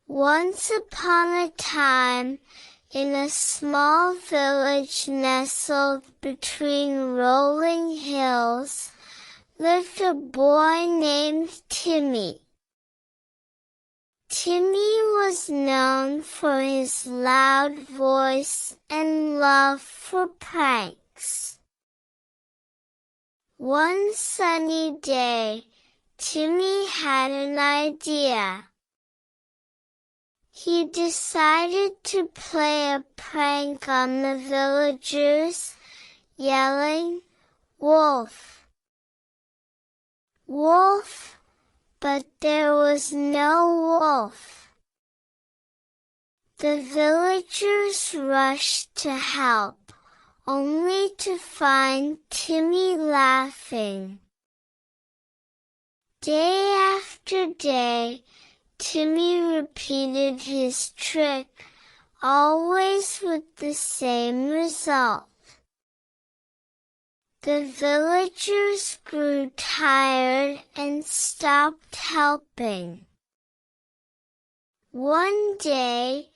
Once upon a time, in a small village nestled between rolling hills, lived a boy named Timmy. Timmy was known for his loud voice and love for pranks. One sunny day, Timmy had an idea. He decided to play a prank on the villagers, yelling, "Wolf! Wolf!" But there was no wolf. The villagers rushed to help, only to find Timmy laughing. Day after day, Timmy repeated his trick, always with the same result. The villagers grew tired and stopped helping. One day,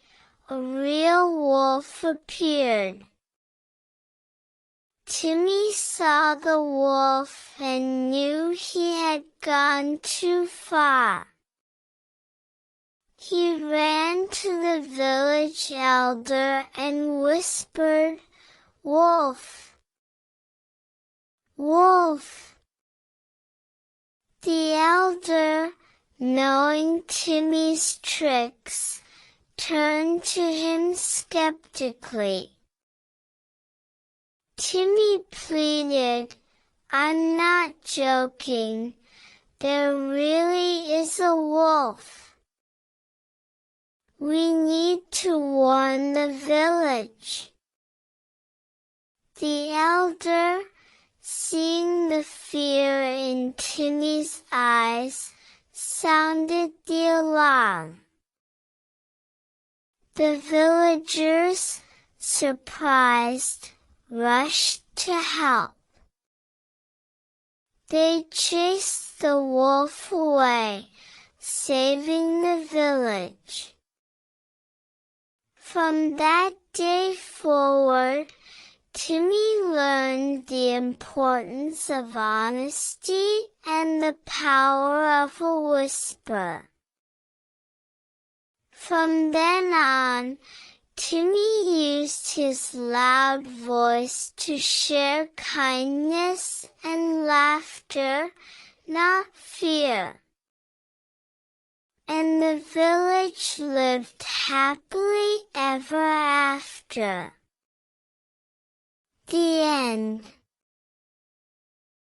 a real wolf appeared. Timmy saw the wolf and knew he had gone too far. He ran to the village elder and whispered, "Wolf! Wolf!" The elder, knowing Timmy's tricks, turned to him skeptically. Timmy pleaded, "I'm not joking. There really is a wolf. We need to warn the village." The elder, seeing the fear in Timmy's eyes, sounded the alarm. The villagers, surprised, rushed to help. They chased the wolf away, saving the village. From that day forward, Timmy learned the importance of honesty and the power of a whisper. From then on, Timmy used his loud voice to share kindness and laughter, not fear. And the village lived happily ever after. The end.